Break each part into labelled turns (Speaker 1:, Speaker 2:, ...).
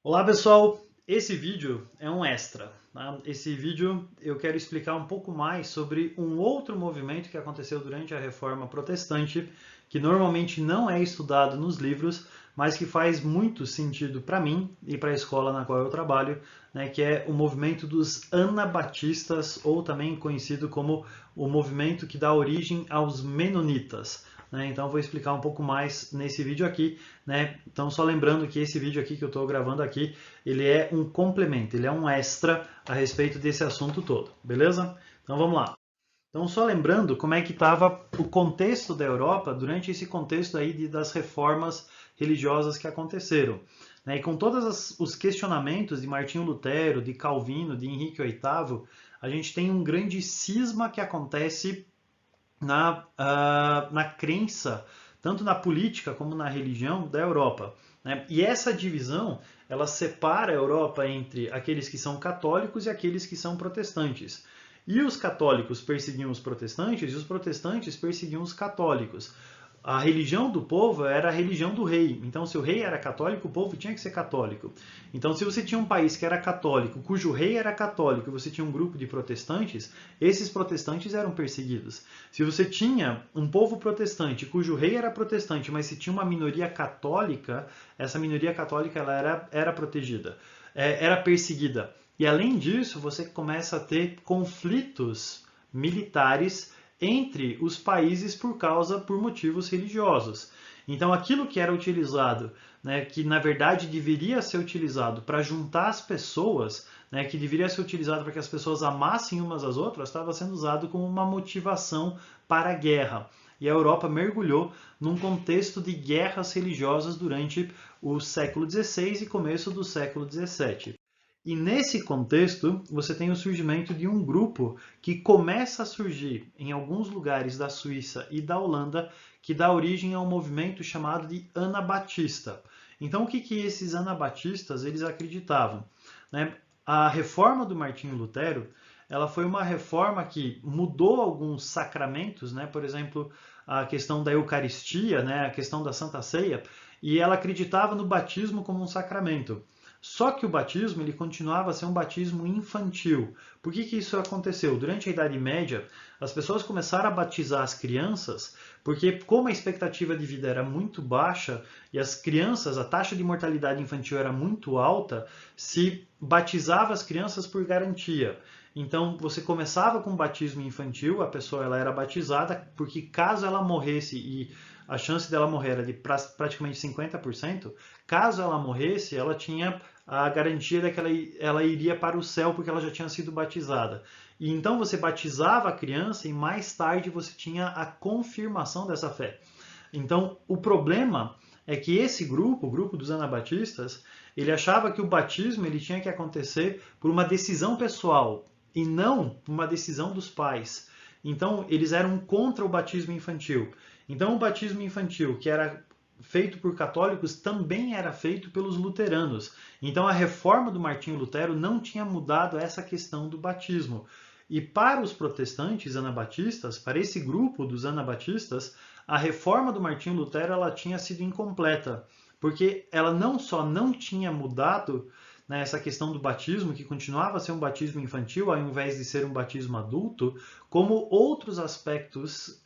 Speaker 1: Olá pessoal, esse vídeo é um extra, tá? Esse vídeo eu quero explicar um pouco mais sobre um outro movimento que aconteceu durante a Reforma Protestante, que normalmente não é estudado nos livros, mas que faz muito sentido para mim e para a escola na qual eu trabalho, né, que é o movimento dos Anabatistas, ou também conhecido como o movimento que dá origem aos Menonitas. Né? Então vou explicar um pouco mais nesse vídeo aqui, né? Então só lembrando que esse vídeo aqui que eu estou gravando aqui, ele é um complemento, ele é um extra a respeito desse assunto todo, beleza? Então vamos lá. Então só lembrando como é que estava o contexto da Europa durante esse contexto aí das reformas religiosas que aconteceram. Né? E com todos os questionamentos de Martinho Lutero, de Calvino, de Henrique VIII, a gente tem um grande cisma que acontece na crença, tanto na política como na religião da Europa. Né? E essa divisão, ela separa a Europa entre aqueles que são católicos e aqueles que são protestantes. E os católicos perseguiam os protestantes e os protestantes perseguiam os católicos. A religião do povo era a religião do rei. Então, se o rei era católico, o povo tinha que ser católico. Então, se você tinha um país que era católico, cujo rei era católico, e você tinha um grupo de protestantes, esses protestantes eram perseguidos. Se você tinha um povo protestante, cujo rei era protestante, mas se tinha uma minoria católica, essa minoria católica ela era protegida, era perseguida. E além disso, você começa a ter conflitos militares entre os países por motivos religiosos. Então, aquilo que era utilizado, né, que na verdade deveria ser utilizado para juntar as pessoas, né, que deveria ser utilizado para que as pessoas amassem umas às outras, estava sendo usado como uma motivação para a guerra. E a Europa mergulhou num contexto de guerras religiosas durante o século XVI e começo do século XVII. E nesse contexto, você tem o surgimento de um grupo que começa a surgir em alguns lugares da Suíça e da Holanda, que dá origem a um movimento chamado de Anabatista. Então, o que esses anabatistas eles acreditavam? Né? A reforma do Martinho Lutero, ela foi uma reforma que mudou alguns sacramentos, né? Por exemplo, a questão da Eucaristia, né? A questão da Santa Ceia, e ela acreditava no batismo como um sacramento. Só que o batismo ele continuava a ser um batismo infantil. Por que isso aconteceu? Durante a Idade Média, as pessoas começaram a batizar as crianças, porque como a expectativa de vida era muito baixa e as crianças, a taxa de mortalidade infantil era muito alta, se batizava as crianças por garantia. Então você começava com o batismo infantil, a pessoa ela era batizada, porque caso ela morresse e a chance dela morrer era de praticamente 50%, caso ela morresse, ela tinha a garantia de que ela iria para o céu porque ela já tinha sido batizada. E então você batizava a criança e mais tarde você tinha a confirmação dessa fé. Então o problema é que esse grupo, o grupo dos anabatistas, ele achava que o batismo ele tinha que acontecer por uma decisão pessoal e não por uma decisão dos pais. Então eles eram contra o batismo infantil. Então o batismo infantil, que era feito por católicos, também era feito pelos luteranos. Então a reforma do Martinho Lutero não tinha mudado essa questão do batismo. E para os protestantes anabatistas, para esse grupo dos anabatistas, a reforma do Martinho Lutero ela tinha sido incompleta, porque ela não só não tinha mudado, né, essa questão do batismo, que continuava a ser um batismo infantil ao invés de ser um batismo adulto, como outros aspectos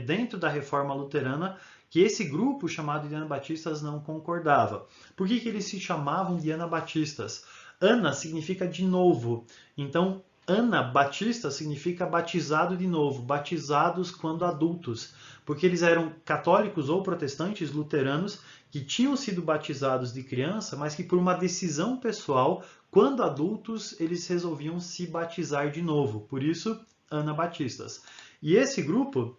Speaker 1: dentro da reforma luterana que esse grupo chamado de anabatistas não concordava. Por que eles se chamavam de anabatistas? Ana significa de novo. Então, Anabatista significa batizado de novo, batizados quando adultos, porque eles eram católicos ou protestantes luteranos que tinham sido batizados de criança, mas que por uma decisão pessoal, quando adultos, eles resolviam se batizar de novo. Por isso, anabatistas. E esse grupo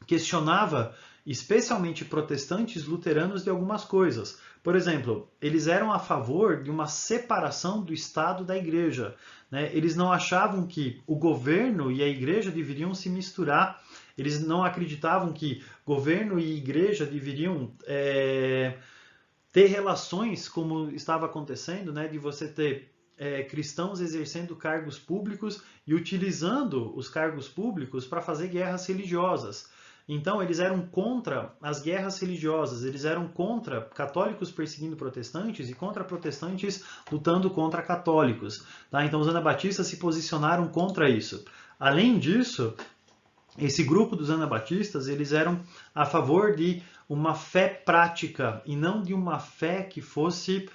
Speaker 1: questionava especialmente protestantes luteranos de algumas coisas. Por exemplo, eles eram a favor de uma separação do Estado da Igreja. Né? Eles não achavam que o governo e a Igreja deveriam se misturar. Eles não acreditavam que governo e Igreja deveriam ter relações como estava acontecendo, né? De você ter cristãos exercendo cargos públicos e utilizando os cargos públicos para fazer guerras religiosas. Então, eles eram contra as guerras religiosas, eles eram contra católicos perseguindo protestantes e contra protestantes lutando contra católicos. Tá? Então, os anabatistas se posicionaram contra isso. Além disso, esse grupo dos anabatistas, eles eram a favor de uma fé prática e não de uma fé que fosse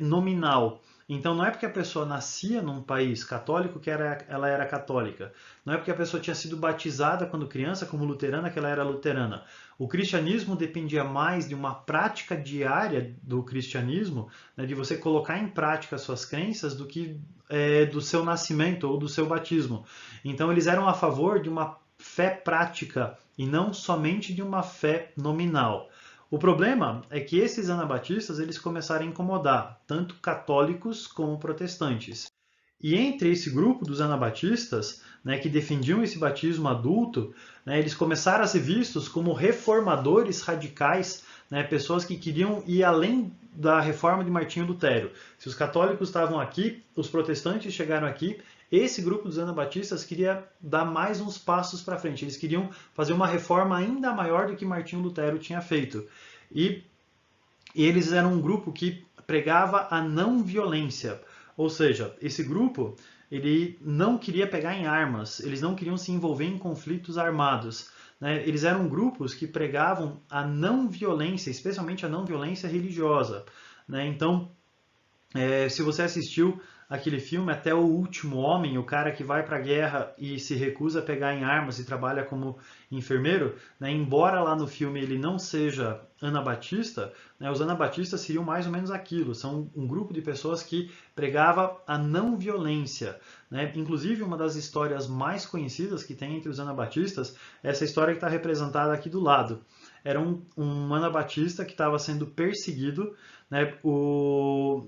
Speaker 1: nominal. Então, não é porque a pessoa nascia num país católico que ela era católica. Não é porque a pessoa tinha sido batizada quando criança como luterana que ela era luterana. O cristianismo dependia mais de uma prática diária do cristianismo, né, de você colocar em prática as suas crenças, do que do seu nascimento ou do seu batismo. Então, eles eram a favor de uma fé prática e não somente de uma fé nominal. O problema é que esses anabatistas eles começaram a incomodar tanto católicos como protestantes. E entre esse grupo dos anabatistas, né, que defendiam esse batismo adulto, né, eles começaram a ser vistos como reformadores radicais, né, pessoas que queriam ir além da reforma de Martinho Lutero. Se os católicos estavam aqui, os protestantes chegaram aqui, esse grupo dos anabatistas queria dar mais uns passos para frente. Eles queriam fazer uma reforma ainda maior do que Martinho Lutero tinha feito. E eles eram um grupo que pregava a não violência. Ou seja, esse grupo ele não queria pegar em armas, eles não queriam se envolver em conflitos armados. Né? Eles eram grupos que pregavam a não violência, especialmente a não violência religiosa. Né? Então, se você assistiu aquele filme Até o Último Homem, o cara que vai para a guerra e se recusa a pegar em armas e trabalha como enfermeiro, né, embora lá no filme ele não seja anabatista, né, os anabatistas seriam mais ou menos aquilo, são um grupo de pessoas que pregava a não violência. Né? Inclusive, uma das histórias mais conhecidas que tem entre os anabatistas é essa história que está representada aqui do lado. Era um anabatista que estava sendo perseguido, né,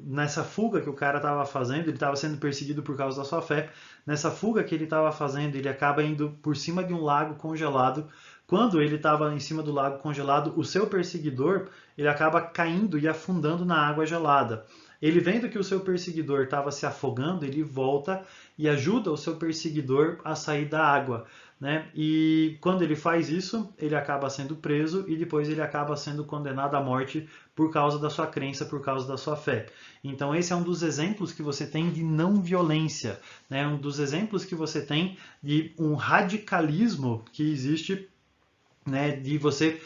Speaker 1: nessa fuga que o cara estava fazendo, ele estava sendo perseguido por causa da sua fé. Nessa fuga que ele estava fazendo, ele acaba indo por cima de um lago congelado. Quando ele estava em cima do lago congelado, o seu perseguidor ele acaba caindo e afundando na água gelada. Ele vendo que o seu perseguidor estava se afogando, ele volta e ajuda o seu perseguidor a sair da água. Né? E quando ele faz isso, ele acaba sendo preso e depois ele acaba sendo condenado à morte por causa da sua crença, por causa da sua fé. Então esse é um dos exemplos que você tem de não violência, né? Um dos exemplos que você tem de um radicalismo que existe, né? De você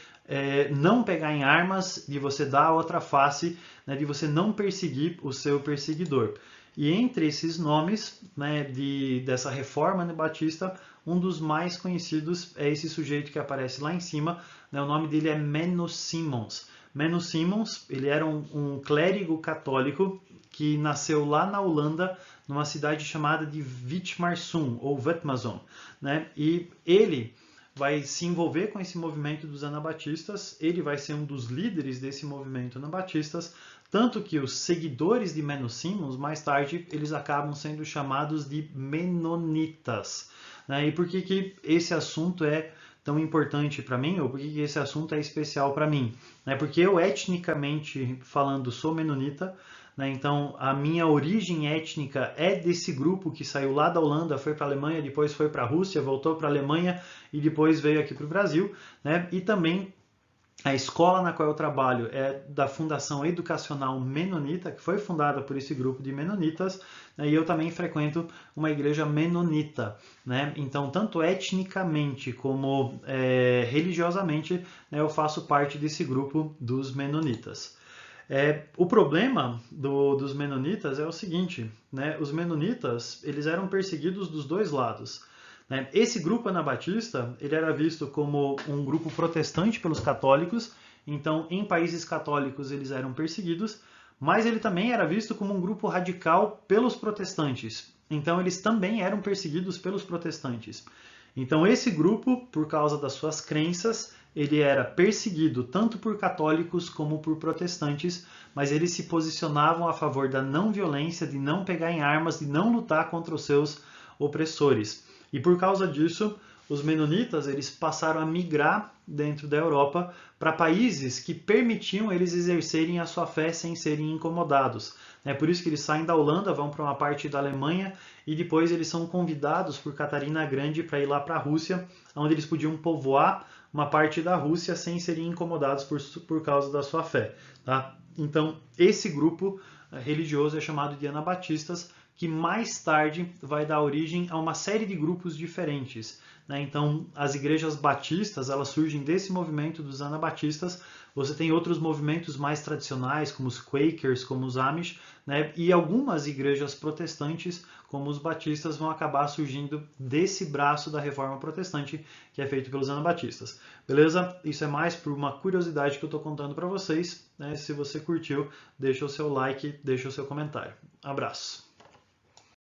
Speaker 1: não pegar em armas, de você dar a outra face, né? De você não perseguir o seu perseguidor. E entre esses nomes, né, dessa reforma anabatista, um dos mais conhecidos é esse sujeito que aparece lá em cima, né, o nome dele é Menno Simons. Menno Simons, ele era um clérigo católico que nasceu lá na Holanda, numa cidade chamada de Witmarsum, ou Witmarsum, né, e ele vai se envolver com esse movimento dos anabatistas, ele vai ser um dos líderes desse movimento anabatistas, tanto que os seguidores de Menno Simons, mais tarde, eles acabam sendo chamados de menonitas. Né? E por que esse assunto é tão importante para mim, ou por que esse assunto é especial para mim? Né? Porque eu, etnicamente falando, sou menonita, né? Então a minha origem étnica é desse grupo que saiu lá da Holanda, foi para a Alemanha, depois foi para a Rússia, voltou para a Alemanha e depois veio aqui para o Brasil. Né? E também a escola na qual eu trabalho é da Fundação Educacional Menonita, que foi fundada por esse grupo de menonitas, né, e eu também frequento uma igreja menonita. Né? Então, tanto etnicamente como religiosamente, né, eu faço parte desse grupo dos menonitas. O problema dos menonitas é o seguinte, né? Os menonitas eles eram perseguidos dos dois lados. Esse grupo anabatista ele era visto como um grupo protestante pelos católicos, então em países católicos eles eram perseguidos, mas ele também era visto como um grupo radical pelos protestantes, então eles também eram perseguidos pelos protestantes. Então esse grupo, por causa das suas crenças, ele era perseguido tanto por católicos como por protestantes, mas eles se posicionavam a favor da não violência, de não pegar em armas, de não lutar contra os seus opressores. E por causa disso, os menonitas eles passaram a migrar dentro da Europa para países que permitiam eles exercerem a sua fé sem serem incomodados. É por isso que eles saem da Holanda, vão para uma parte da Alemanha e depois eles são convidados por Catarina Grande para ir lá para a Rússia, onde eles podiam povoar uma parte da Rússia sem serem incomodados por causa da sua fé. Tá? Então, esse grupo religioso é chamado de anabatistas, que mais tarde vai dar origem a uma série de grupos diferentes. Né? Então, as igrejas batistas elas surgem desse movimento dos anabatistas. Você tem outros movimentos mais tradicionais, como os Quakers, como os Amish, né? E algumas igrejas protestantes, como os batistas, vão acabar surgindo desse braço da reforma protestante, que é feito pelos anabatistas. Beleza? Isso é mais por uma curiosidade que eu estou contando para vocês. Né? Se você curtiu, deixa o seu like, deixa o seu comentário. Abraço!